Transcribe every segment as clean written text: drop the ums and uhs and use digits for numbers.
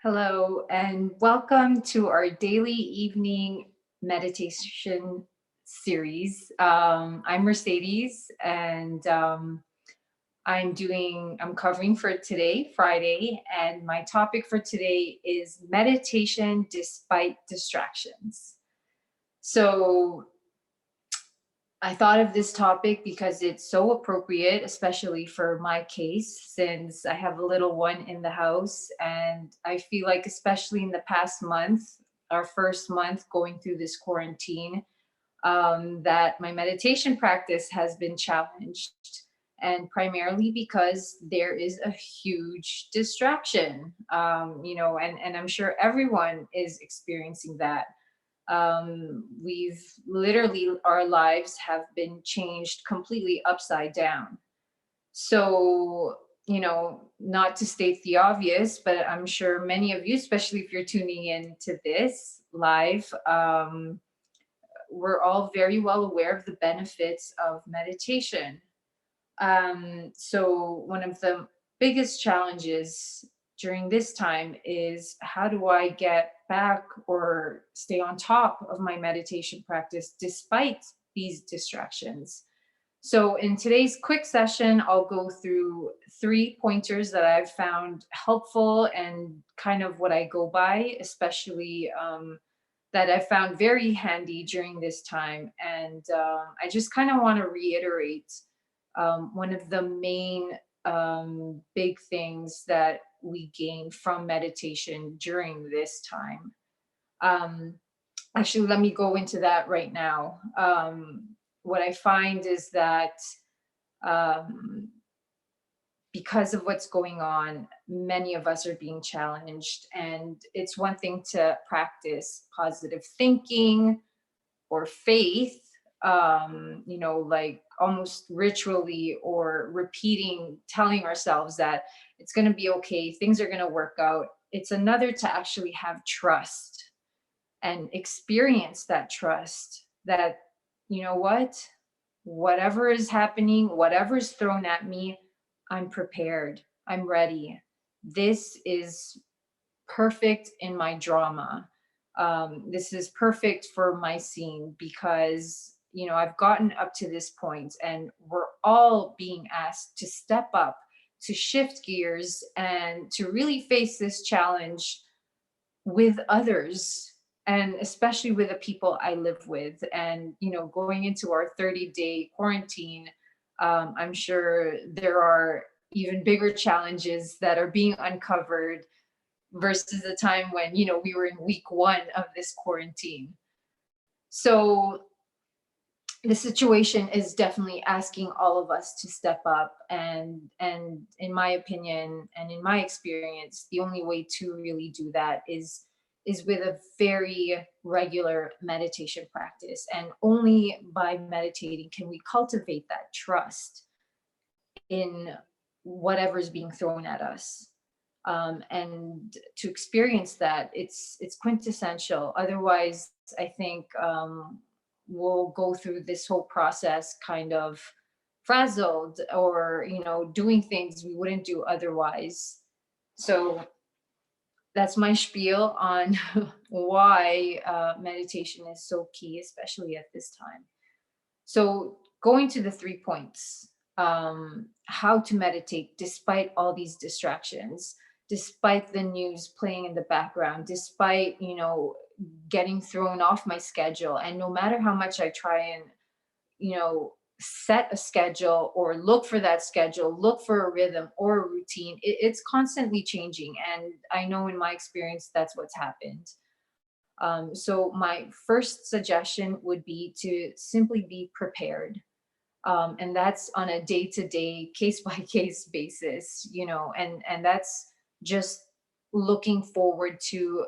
Hello, and welcome to our daily evening meditation series. I'm Mercedes, and I'm covering for today, Friday, and my topic for today is meditation despite distractions. So, I thought of this topic because it's so appropriate, especially for my case, since I have a little one in the house. And I feel like, especially in the past month, our first month going through this quarantine, that my meditation practice has been challenged. And primarily because there is a huge distraction, and I'm sure everyone is experiencing that. We've literally, our lives have been changed completely upside down. So, not to state the obvious, but I'm sure many of you, especially if you're tuning in to this live, we're all very well aware of the benefits of meditation. So one of the biggest challenges during this time is, how do I get back or stay on top of my meditation practice despite these distractions? So in today's quick session, I'll go through 3 pointers that I've found helpful and kind of what I go by, especially that I found very handy during this time. And I just kind of want to reiterate one of the main big things that we gain from meditation during this time. Um, Actually, let me go into that right now. What I find is that um, because of what's going on, many of us are being challenged. And it's one thing to practice positive thinking or faith, like almost ritually or repeating, telling ourselves that it's going to be okay, things are going to work out. It's another to actually have trust and experience that trust that, you know what, whatever is happening, whatever's thrown at me, I'm prepared, I'm ready. This is perfect in my drama. This is perfect for my scene because, I've gotten up to this point and we're all being asked to step up, to shift gears, and to really face this challenge with others, and especially with the people I live with. And, going into our 30-day quarantine, I'm sure there are even bigger challenges that are being uncovered versus the time when we were in week one of this quarantine. So the situation is definitely asking all of us to step up, and in my opinion and in my experience, the only way to really do that is with a very regular meditation practice. And only by meditating can we cultivate that trust in whatever's being thrown at us. And to experience that, it's quintessential. Otherwise, I think we'll go through this whole process kind of frazzled, or doing things we wouldn't do otherwise. So that's my spiel on why meditation is so key, especially at this time. So, going to the 3 points, how to meditate despite all these distractions, despite the news playing in the background, despite, getting thrown off my schedule. And no matter how much I try and, set a schedule or look for that schedule, look for a rhythm or a routine, it's constantly changing. And I know in my experience, that's what's happened. So, my first suggestion would be to simply be prepared. And that's on a day to day, case by case basis, and that's just looking forward to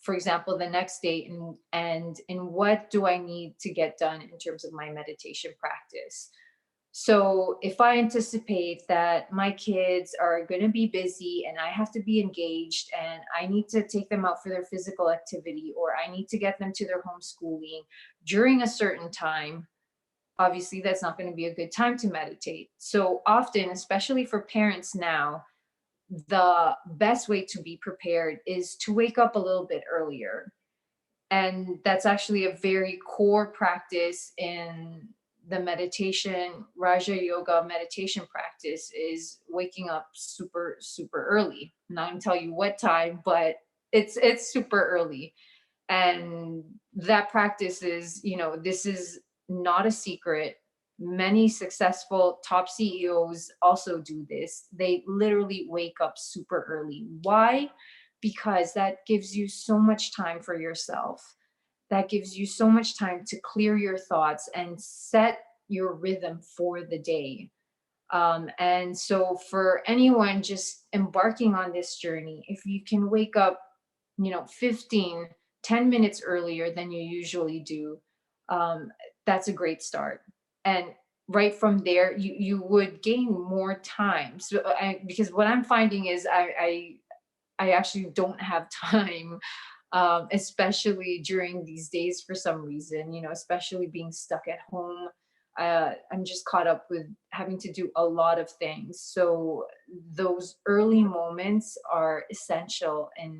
for example, the next day, and in what do I need to get done in terms of my meditation practice. So if I anticipate that my kids are going to be busy and I have to be engaged and I need to take them out for their physical activity, or I need to get them to their homeschooling during a certain time, obviously that's not going to be a good time to meditate. So often, especially for parents now, the best way to be prepared is to wake up a little bit earlier. And that's actually a very core practice in the meditation, Raja Yoga meditation practice, is waking up super, super early. I'm not gonna tell you what time, but it's super early. And that practice is, this is not a secret. Many successful top CEOs also do this. They literally wake up super early. Why? Because that gives you so much time for yourself. That gives you so much time to clear your thoughts and set your rhythm for the day. And so, for anyone just embarking on this journey, if you can wake up, 15, 10 minutes earlier than you usually do, um, that's a great start. And right from there, you would gain more time. So, because what I'm finding is I actually don't have time, especially during these days for some reason, especially being stuck at home. I'm just caught up with having to do a lot of things. So those early moments are essential in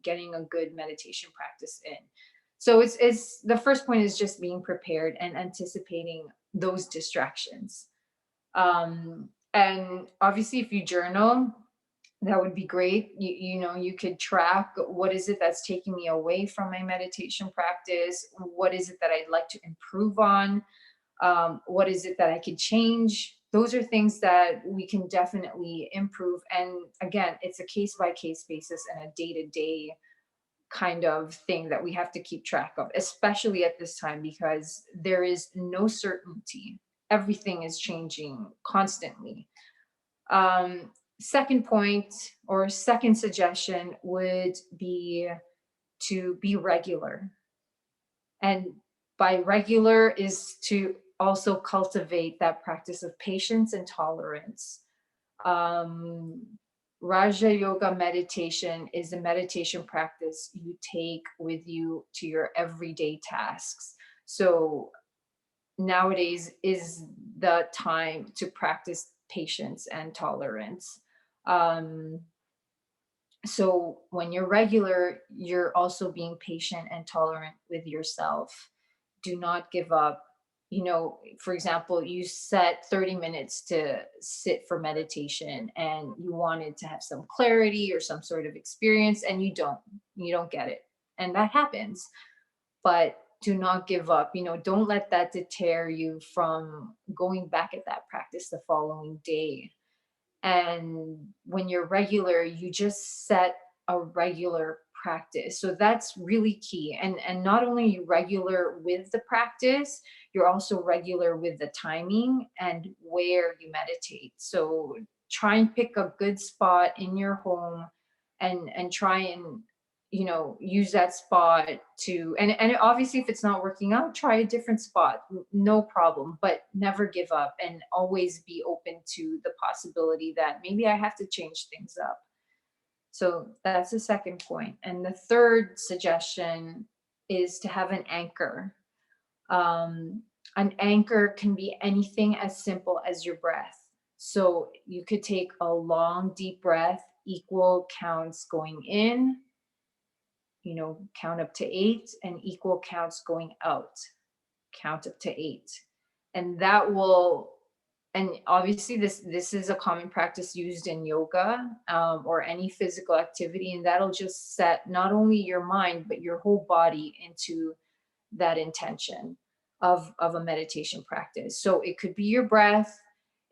getting a good meditation practice in. So it's the first point is just being prepared and anticipating those distractions. And obviously, if you journal, that would be great. You could track what is it that's taking me away from my meditation practice? What is it that I'd like to improve on? What is it that I could change? Those are things that we can definitely improve. And again, it's a case by case basis and a day to day kind of thing that we have to keep track of, especially at this time, because there is no certainty. Everything is changing constantly. Second point or second suggestion would be to be regular. And by regular is to also cultivate that practice of patience and tolerance. Um, Raja Yoga meditation is a meditation practice you take with you to your everyday tasks. So nowadays is the time to practice patience and tolerance. Um, so when you're regular, you're also being patient and tolerant with yourself. Do not give up. For example, you set 30 minutes to sit for meditation and you wanted to have some clarity or some sort of experience, and you don't get it. And that happens, but do not give up. Don't let that deter you from going back at that practice the following day. And when you're regular, you just set a regular practice. So that's really key. And not only are you regular with the practice, you're also regular with the timing and where you meditate. So try and pick a good spot in your home, and try and use that spot to, and obviously, if it's not working out, try a different spot. No problem, but never give up and always be open to the possibility that maybe I have to change things up. So that's the second point. And the third suggestion is to have an anchor. um, an anchor can be anything as simple as your breath. So you could take a long deep breath, equal counts going in, count up to 8, and equal counts going out, count up to 8. And that will, and obviously this is a common practice used in yoga, or any physical activity, and that'll just set not only your mind but your whole body into that intention of a meditation practice. So it could be your breath,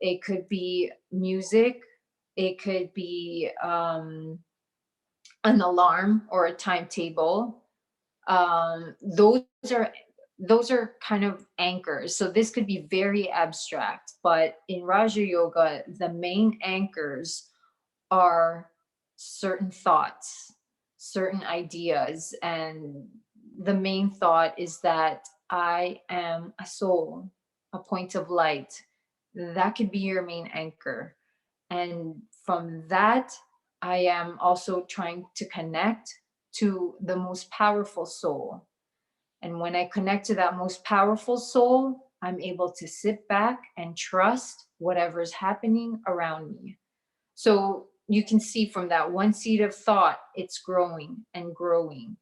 it could be music, it could be an alarm or a timetable. Are those are kind of anchors. So this could be very abstract, but in Raja Yoga, the main anchors are certain thoughts, certain ideas, and the main thought is that I am a soul, a point of light. That could be your main anchor. And from that, I am also trying to connect to the most powerful soul. And when I connect to that most powerful soul, I'm able to sit back and trust whatever's happening around me. So you can see from that one seed of thought, it's growing and growing.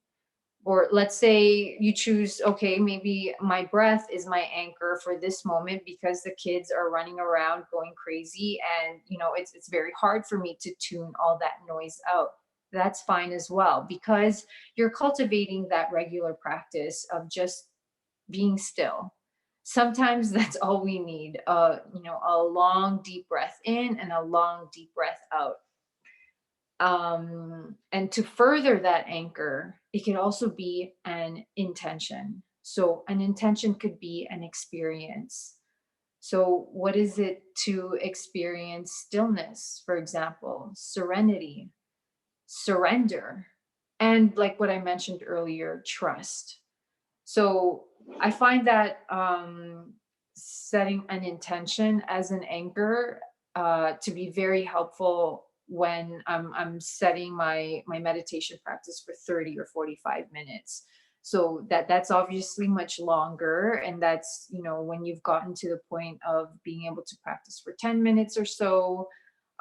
Or let's say you choose, okay, maybe my breath is my anchor for this moment because the kids are running around going crazy, and it's very hard for me to tune all that noise out. That's fine as well, because you're cultivating that regular practice of just being still. Sometimes that's all we need. A long deep breath in and a long deep breath out. And to further that anchor, it can also be an intention. So an intention could be an experience. So what is it to experience stillness, for example, serenity, surrender, and like what I mentioned earlier, trust. So I find that setting an intention as an anchor to be very helpful when I'm setting my meditation practice for 30 or 45 minutes. So that's obviously much longer, and that's when you've gotten to the point of being able to practice for 10 minutes or so,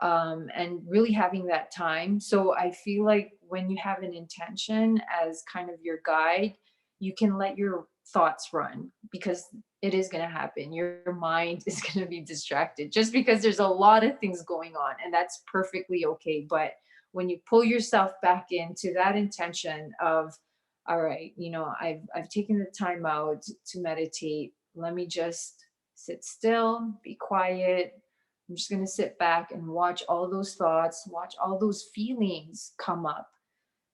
and really having that time. So I feel like when you have an intention as kind of your guide, you can let your thoughts run, because it is going to happen. Your mind is going to be distracted just because there's a lot of things going on, and that's perfectly okay. But when you pull yourself back into that intention of, all right, I've taken the time out to meditate. Let me just sit still, be quiet. I'm just going to sit back and watch all those thoughts, watch all those feelings come up,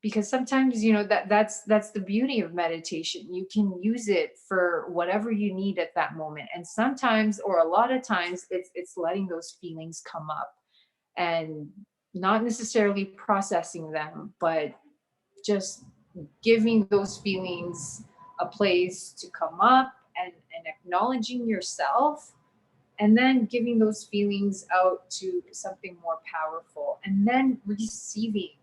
because sometimes that's the beauty of meditation. You can use it for whatever you need at that moment, and sometimes, or a lot of times, it's letting those feelings come up and not necessarily processing them, but just giving those feelings a place to come up, and acknowledging yourself, and then giving those feelings out to something more powerful, and then receiving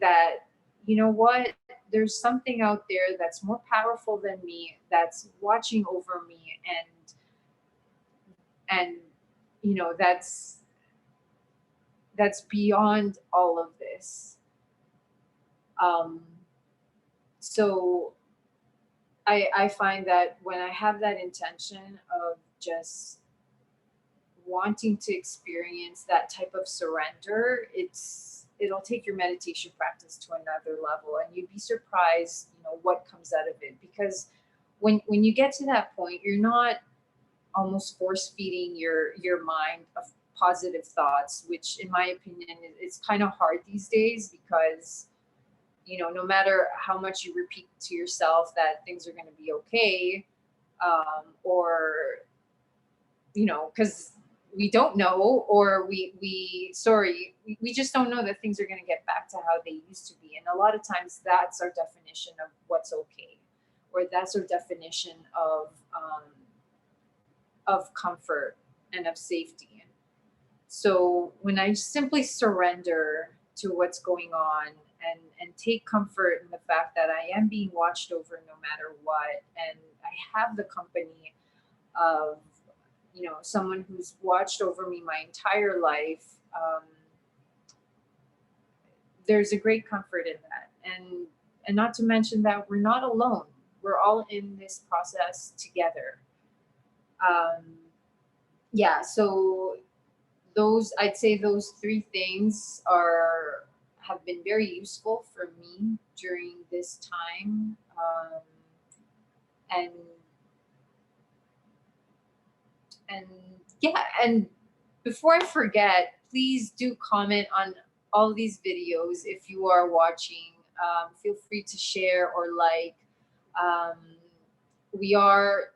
that, what, there's something out there that's more powerful than me, that's watching over me, and that's beyond all of this. um so I find that when I have that intention of just wanting to experience that type of surrender, it'll take your meditation practice to another level, and you'd be surprised, what comes out of it. Because when you get to that point, you're not almost force feeding your mind of positive thoughts, which in my opinion is kind of hard these days, because no matter how much you repeat to yourself that things are going to be okay, or because we don't know, or we just don't know that things are going to get back to how they used to be. And a lot of times that's our definition of what's okay, or that's our definition of comfort and of safety. So when I simply surrender to what's going on, and take comfort in the fact that I am being watched over no matter what, and I have the company of someone who's watched over me my entire life, there's a great comfort in that. And not to mention that we're not alone. We're all in this process together. um, yeah, so those, I'd say those three things are have been very useful for me during this time. Um, and and yeah, and before I forget, please do comment on all these videos if you are watching. Feel free to share or like. Um, we are,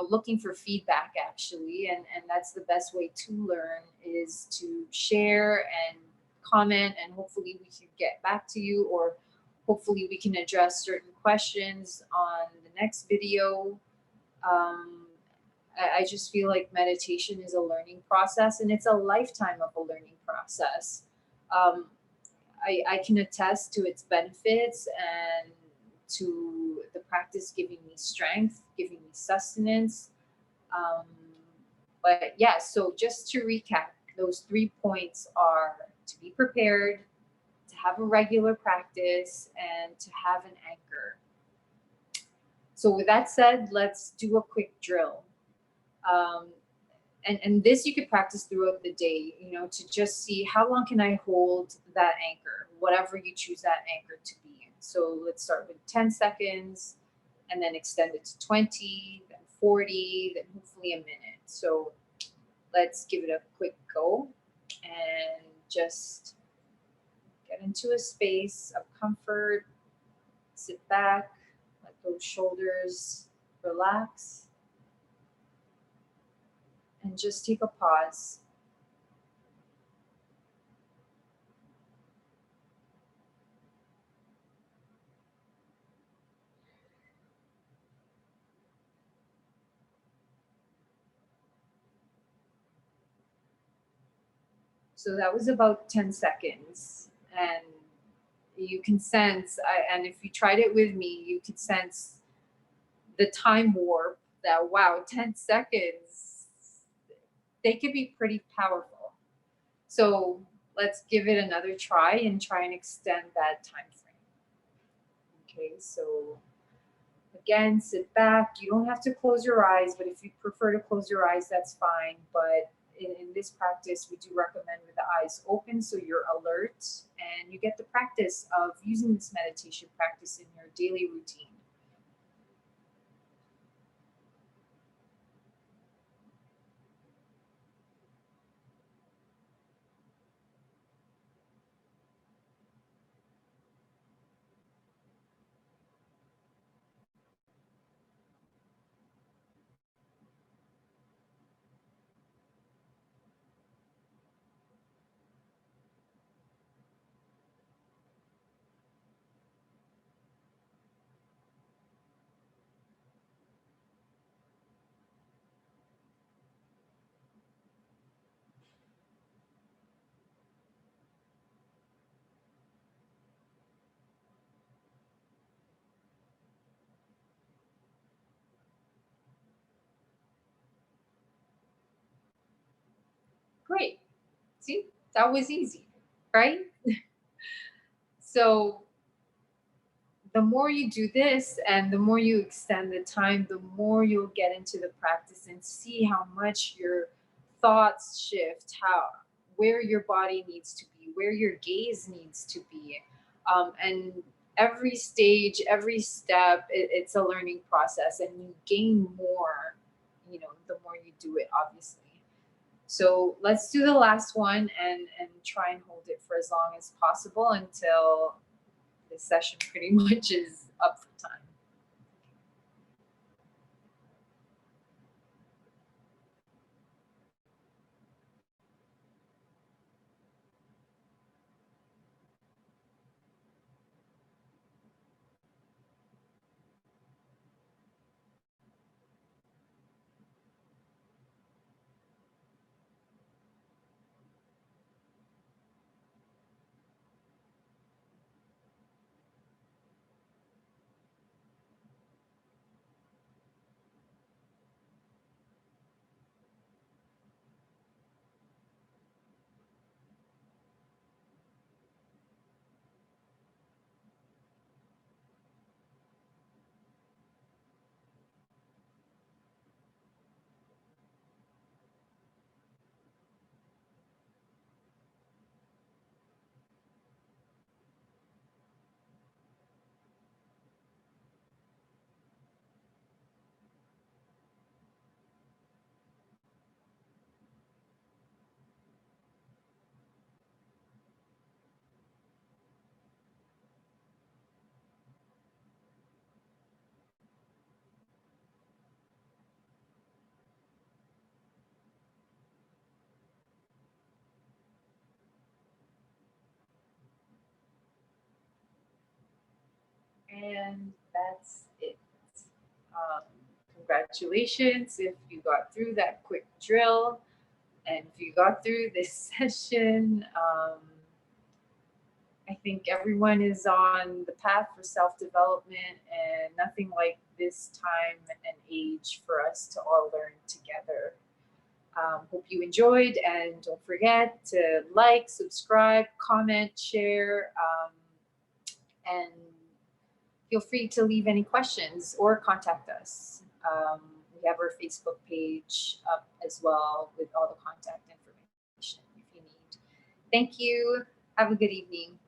looking for feedback, actually, and that's the best way to learn, is to share and comment, and hopefully we can get back to you, or hopefully we can address certain questions on the next video. Um, I just feel like meditation is a learning process, and it's a lifetime of a learning process. Um, I can attest to its benefits, and to the practice giving me strength, giving me sustenance. Um, but yeah, so just to recap, those 3 points are: to be prepared, to have a regular practice, and to have an anchor. So, with that said, let's do a quick drill. Um, and this you could practice throughout the day, to just see how long can I hold that anchor, whatever you choose that anchor to be in. So let's start with 10 seconds and then extend it to 20, then 40, then hopefully a minute. So let's give it a quick go and just get into a space of comfort, sit back, let those shoulders relax, and just take a pause. So that was about 10 seconds. And you can sense, and if you tried it with me, you could sense the time warp that, wow, 10 seconds, they could be pretty powerful. So let's give it another try and try and extend that time frame. Okay, so again, sit back. You don't have to close your eyes, but if you prefer to close your eyes, that's fine. But in this practice, we do recommend with the eyes open so you're alert and you get the practice of using this meditation practice in your daily routine. Great. See, that was easy, right? So the more you do this and the more you extend the time, the more you'll get into the practice and see how much your thoughts shift, how where your body needs to be, where your gaze needs to be. And every stage, every step, it's a learning process, and you gain more, the more you do it, obviously. So let's do the last one and try and hold it for as long as possible until this session pretty much is up for time. And that's it. Um, Congratulations if you got through that quick drill and if you got through this session. I think everyone is on the path for self development, and nothing like this time and age for us to all learn together. Hope you enjoyed, and don't forget to like, subscribe, comment, share, and feel free to leave any questions or contact us. We have our Facebook page up as well with all the contact information if you need. Thank you. Have a good evening.